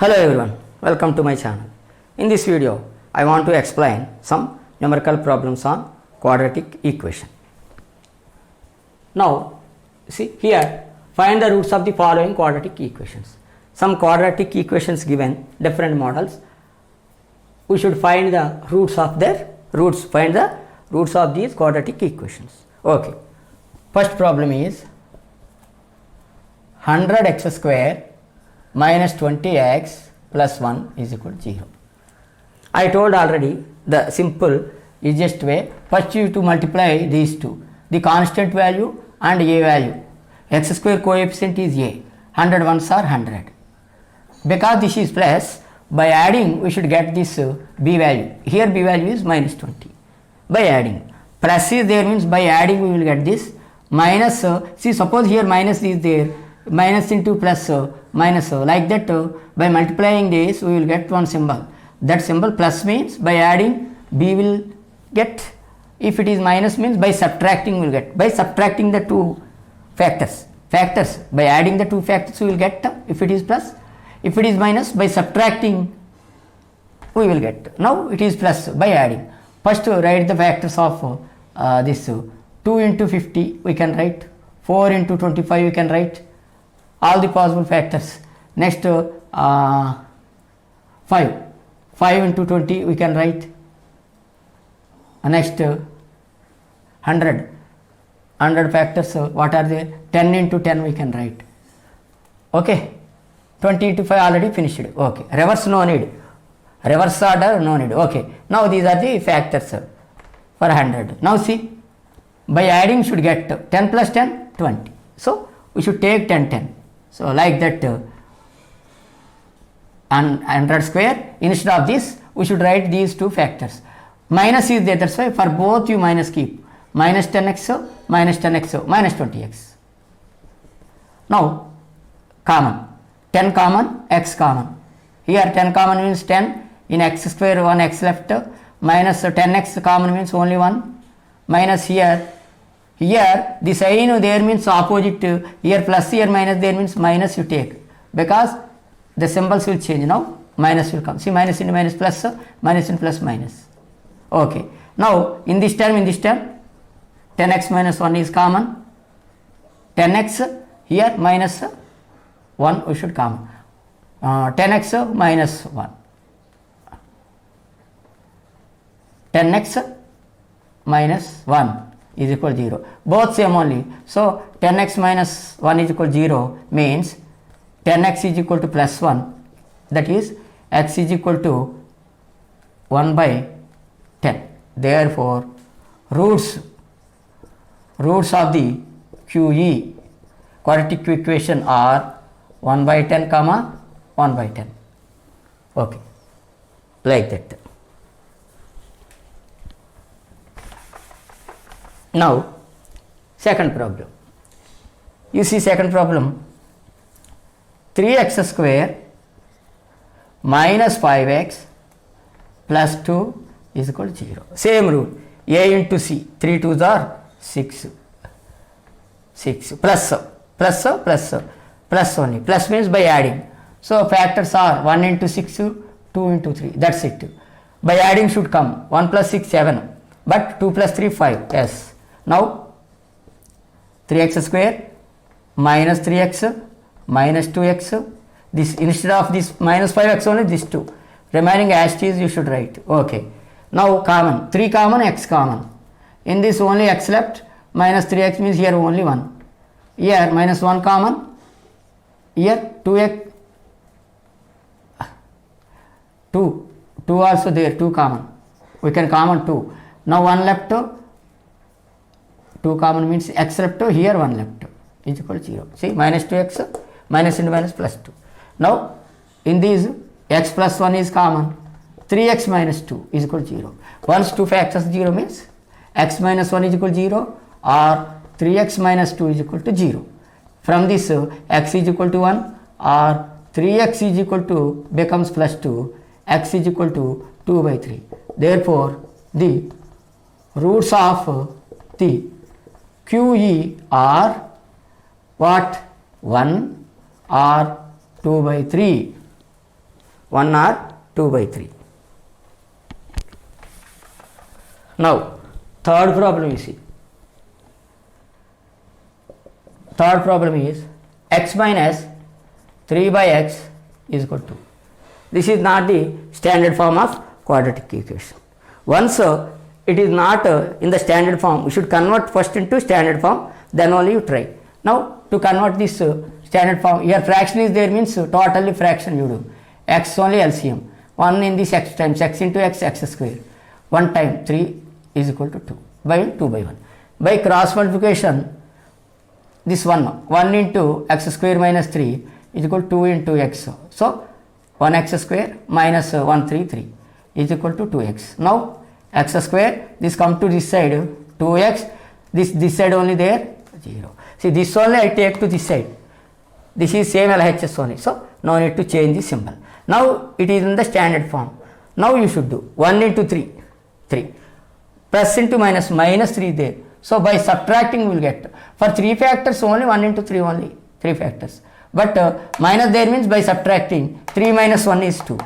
Hello everyone, welcome to my channel. In this video, I want to explain some numerical problems on quadratic equation. Now, see here, find the roots of the following quadratic equations. Some quadratic equations given, different models. We should find the roots of their roots, find the roots of these quadratic equations. Okay, first problem is 100x square minus 20x plus 1 is equal to 0. I told already the simple easiest way, first you to multiply these two, the constant value and a value. X square coefficient is a, 100 ones are 100. Because this is plus, by adding we should get this b value. Here b value is minus 20. By adding, plus is there means by adding we will get this, minus, see suppose here minus is there, minus into plus minus, like that by multiplying this we will get one symbol. That symbol plus means by adding b will get, if it is minus means by subtracting we will get, by subtracting the two factors, by adding the two factors we will get, if it is plus, if it is minus by subtracting we will get. Now it is plus by adding. First write the factors of this 2 into 50 we can write, 4 into 25 we can write, all the possible factors. Next 5 into 20 we can write. Next 100 factors, what are there? 10 into 10 we can write. Okay, 20 into 5 already finished. Okay, reverse no need, reverse order no need. Okay, now these are the factors for 100. Now see, by adding should get 10 plus 10 20, so we should take 10. So like that, and 100 square, instead of this we should write these two factors. Minus is there, that's why for both you minus keep, minus 10x, minus 10x, minus 20x. Now common, 10 common, x common. Here 10 common means 10, in x square 1 x left, minus 10x common means only 1, minus here the sign there means opposite, here plus, here minus, there means minus you take, because the symbols will change. Now minus will come, see minus into minus plus, minus into plus minus. Okay, now in this term 10x minus 1 is common, 10x here minus 1 we should common, 10x minus 1, 10x minus 1 is equal to 0, both same only. So 10x minus 1 is equal to 0 means 10x is equal to plus 1, that is x is equal to 1 by 10. Therefore roots of the QE quadratic equation are 1 by 10 comma 1 by 10. Okay, like that. Now second problem, you see second problem, 3x square minus 5x plus 2 is equal to 0. Same rule, a into c, 3 2s are 6 plus only, plus means by adding. So factors are 1 into 6, 2 into 3, that's it. By adding should come 1 plus 6 7, but 2 plus 3 5. Yes, now 3x square minus 3x minus 2x, this instead of this minus 5x only this 2, remaining as it is you should write. Okay, now common, 3 common, x common, in this only x left, minus 3x means here only 1, here minus 1 common, here 2x, 2 also there, 2 common, we can common 2, now 1 left, 2 common means x left, here 1 left is equal to 0. See minus 2x, minus into minus plus 2. Now in these x plus 1 is common, 3x minus 2 is equal to 0. Once two factors 0 means x minus 1 is equal to 0 or 3x minus 2 is equal to 0. From this x is equal to 1 or 3x is equal to becomes plus 2, x is equal to 2 by 3. Therefore the roots of the QE are what? 1 or 2 by 3. 1 or 2 by 3. Now, third problem you see. Third problem is x minus 3 by x is equal to. This is not the standard form of quadratic equation. Once it is not in the standard form, we should convert first into standard form, then only you try. Now, to convert this standard form, here fraction is there means totally fraction you do. X only LCM. 1 in this x times x into x, x square. 1 time 3 is equal to 2 by 2 by 1. By cross multiplication, this 1 into x square minus 3 is equal to 2 into x. So, 1x square minus 133 is equal to 2x. Now, x square, this come to this side 2x, this side only there 0. See, this only I take to this side. This is same LHS only. So, no need to change the symbol. Now, it is in the standard form. Now, you should do 1 into 3, 3. Plus into minus, minus 3 there. So, by subtracting we will get. For 3 factors only 1 into 3 only, 3 factors. But minus there means by subtracting 3 minus 1 is 2.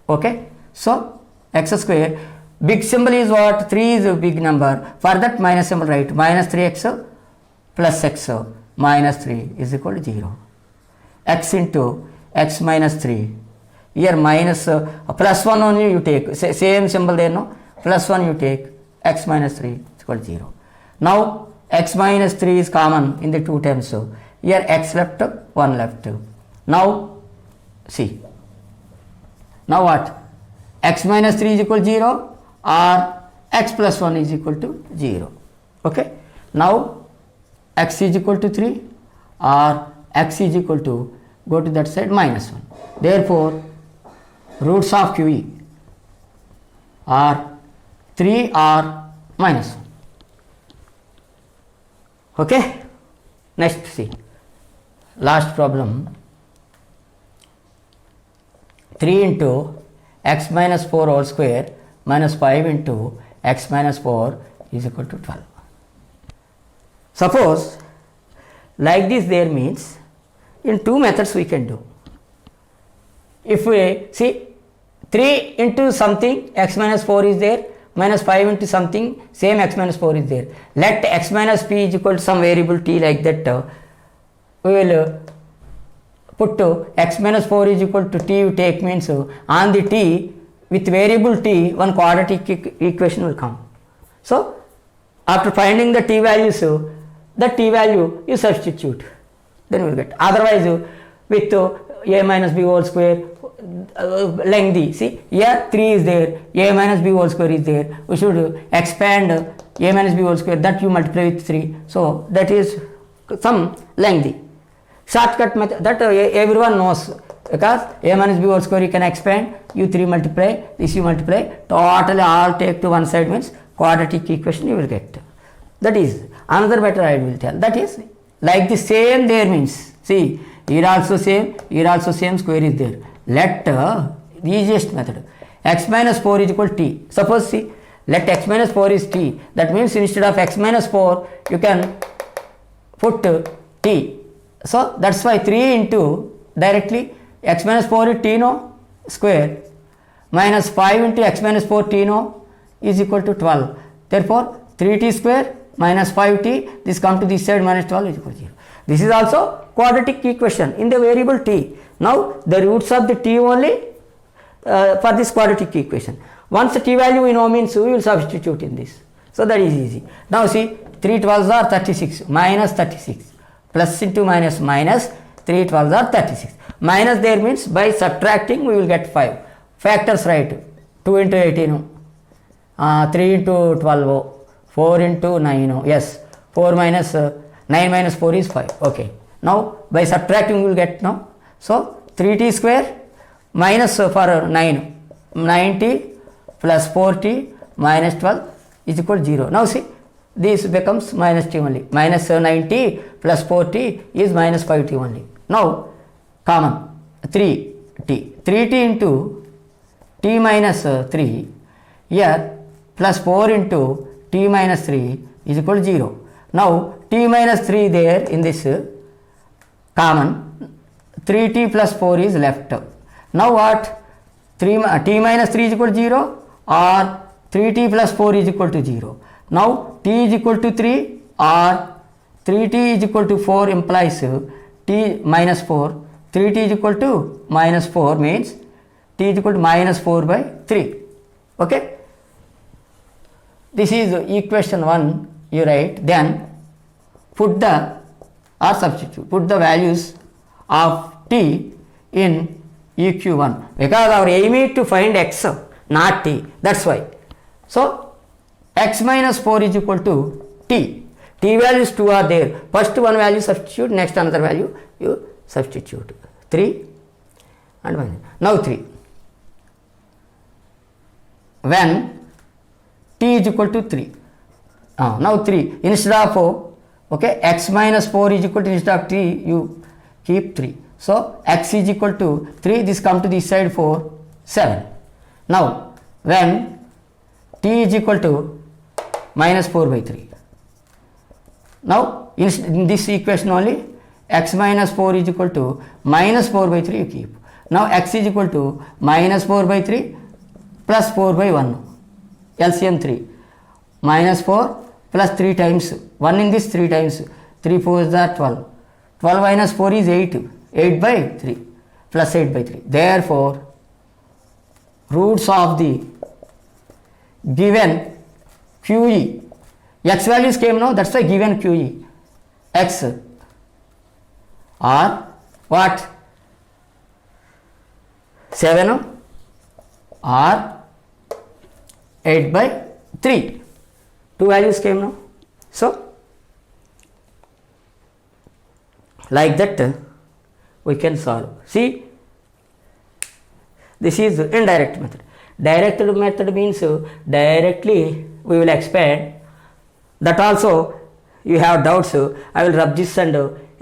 Okay. So, x square, big symbol is what? 3 is a big number. For that minus symbol write minus 3x plus x minus 3 is equal to 0. X into x minus 3. Here minus plus 1 only you take. Same symbol there, no? Plus 1 you take. X minus 3 is equal to 0. Now, x minus 3 is common in the two terms. So, here x left, 1 left. Now, see. Now what? X minus 3 is equal to 0 or x plus 1 is equal to 0. Okay. Now, x is equal to 3 or x is equal to, go to that side, minus 1. Therefore, roots of QE are 3 or minus 1. Okay. Next, see. Last problem. 3 into x minus 4 whole square minus 5 into x minus 4 is equal to 12. Suppose like this there means in two methods we can do. If we see 3 into something x minus 4 is there, minus 5 into something same x minus 4 is there. Let x minus p is equal to some variable t like that. We will put x minus 4 is equal to t you take means on the t with variable t one quadratic equation will come. So, after finding the t values, the t value you substitute, then we will get. Otherwise, with a minus b whole square lengthy, see here 3 is there, a minus b whole square is there, we should expand a minus b whole square, that you multiply with 3. So, that is some lengthy. Shortcut method that everyone knows, because a minus b whole square you can expand, you 3 multiply, this you multiply, totally all take to one side means quadratic equation you will get. That is another method I will tell. That is like the same there means, see here also same square is there. Let the easiest method, x minus 4 is equal to t. Suppose see, let x minus 4 is t. That means instead of x minus 4 you can put t. So, that is why 3 into directly x minus 4 is t no square minus 5 into x minus 4 t no is equal to 12. Therefore, 3t square minus 5t, this come to this side minus 12 is equal to 0. This is also quadratic equation in the variable t. Now, the roots of the t only for this quadratic equation. Once the t value we know means we will substitute in this. So, that is easy. Now, see 3 12s are 36 minus 36. Plus into minus minus 3 12s are 36. Minus there means by subtracting we will get 5. Factors right, 2 into 18, 3 into 12, 4 into 9, yes, 4 minus 9 minus 4 is 5. Okay. Now by subtracting we will get now. So 3t square minus for 9, 9t plus 4t minus 12 is equal to 0. Now see, this becomes minus t only, minus 9t plus 4t is minus 5t only. Now, common 3t, 3t into t minus 3, here plus 4 into t minus 3 is equal to 0. Now, t minus 3 there in this common, 3t plus 4 is left. Now what? t minus 3 is equal to 0 or 3t plus 4 is equal to 0. Now t is equal to 3 or 3t is equal to 4 implies t minus 4. 3t is equal to minus 4 means t is equal to minus 4 by 3. Okay. This is equation 1 you write, then put the or substitute, put the values of t in EQ1 because our aim is to find x not t, that's why. So x minus 4 is equal to t. T values 2 are there. First one value substitute, next another value you substitute. 3 and 1. Now 3. When t is equal to 3. Now 3. Instead of okay, x minus 4 is equal to, instead of t you keep 3. So x is equal to 3. This come to this side 4, 7. Now when t is equal to minus 4 by 3. Now in this equation only x minus 4 is equal to minus 4 by 3 you keep. Now x is equal to minus 4 by 3 plus 4 by 1. LCM 3. Minus 4 plus 3 times 1 in this 3 times 3 4 is 12. 12 minus 4 is 8. 8 by 3 plus 8 by 3. Therefore, roots of the given QE, x values came now, that's why given QE, x are what? 7 or 8 by 3. Two values came now. So, like that we can solve. See, this is indirect method. Direct method means directly we will expand. That also you have doubts, I will rub this and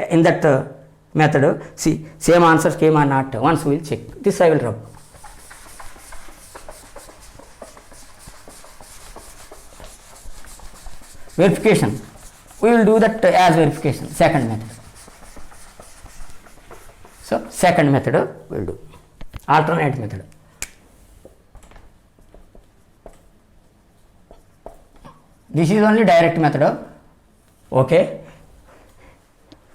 in that method, see same answers came or not, once we will check. This I will rub. Verification, we will do that as verification, second method. So second method we will do, alternate method. This is only direct method. Okay.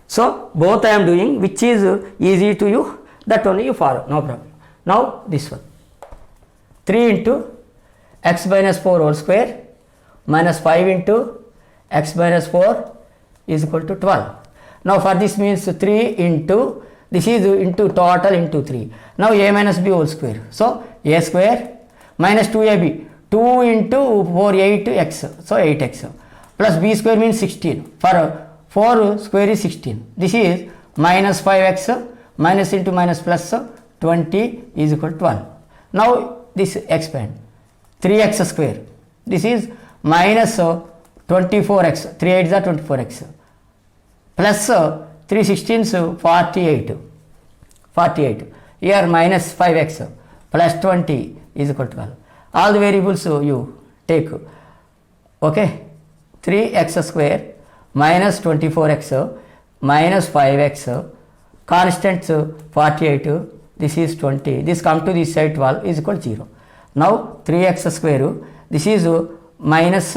So both I am doing, which is easy to you, that only you follow, no problem. Now this one, 3 into x minus 4 whole square minus 5 into x minus 4 is equal to 12. Now for this means 3 into, this is into total into 3. Now a minus b whole square. So a square minus 2ab. 2 into 4, 8x. So 8x. Plus b square means 16. For 4 square is 16. This is minus 5x minus into minus plus 20 is equal to 12. Now this expand. 3x square. This is minus 24x. 3 8s are 24x. Plus 3 16s 48. 48. Here minus 5x plus 20 is equal to 12. All the variables you take. Okay. 3x square minus 24x minus 5x constants 48, this is 20, this come to this side 12 is equal to 0. Now 3x square, this is minus,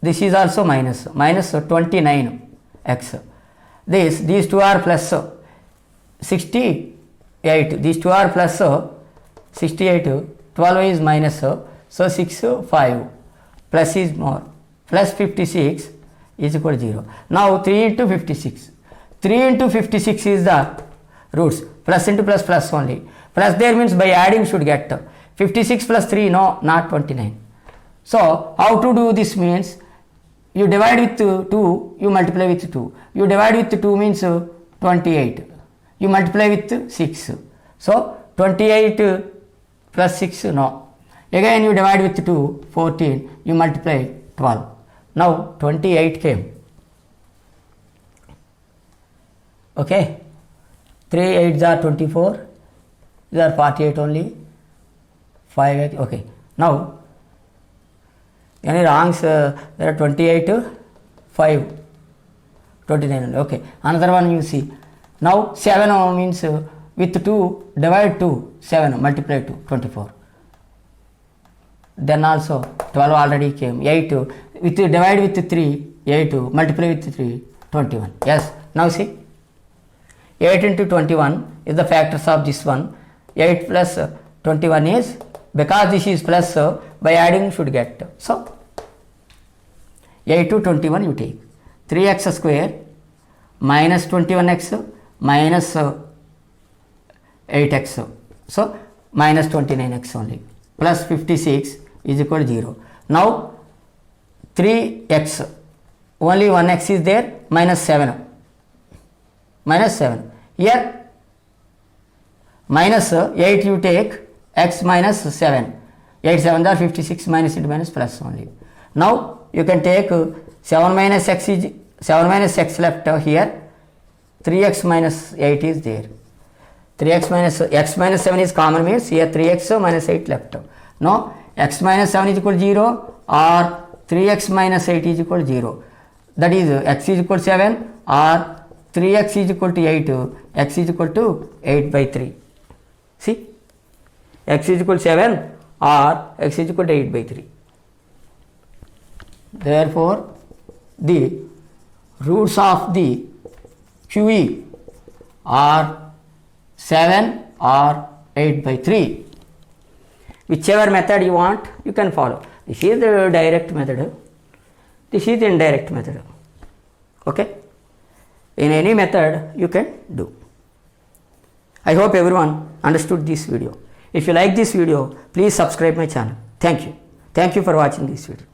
this is also minus 29x. These two are plus 68, these two are plus 68, 12 is minus, so 6 5 plus is more, plus 56 is equal to 0. Now 3 into 56, 3 into 56 is the roots, plus into plus plus only, plus there means by adding should get 56 plus 3, no, not 29. So how to do this means, you divide with 2, you multiply with 2, you divide with 2 means 28, you multiply with 6, so 28 plus 6, no, again you divide with 2, 14, you multiply 12, now 28 came. Okay, 3 8s are 24, these are 48 only, 5, okay. Now any wrongs, there are 28, 5, 29 only, okay. Another one you see. Now 7 means with 2 divide 2 7 multiply 2 24. Then also 12 already came. 8 with divide with 3 8 multiply with 3 21. Yes, now see 8 into 21 is the factors of this one. 8 plus 21 is, because this is plus, by adding should get. So 8 to 21 you take 3x square minus 21x minus 8x. So minus 29x only, plus 56 is equal to 0. Now 3x, only one x is there, minus 7. Minus 7. Here minus 8 you take, x minus 7. 8 7 are 56, minus into minus plus only. Now you can take 7 minus x is 7 minus x left here. 3x minus 8 is there. 3x minus x minus 7 is common, means here 3x minus 8 left. Now x minus 7 is equal to 0 or 3x minus 8 is equal to 0. That is x is equal to 7 or 3x is equal to 8, x is equal to 8 by 3. See, x is equal to 7 or x is equal to 8 by 3. Therefore, the roots of the QE are 7 or 8 by 3. Whichever method you want, you can follow. This is the direct method. This is the indirect method. Okay? In any method you can do. I hope everyone understood this video. If you like this video, please subscribe my channel. Thank you. Thank you for watching this video.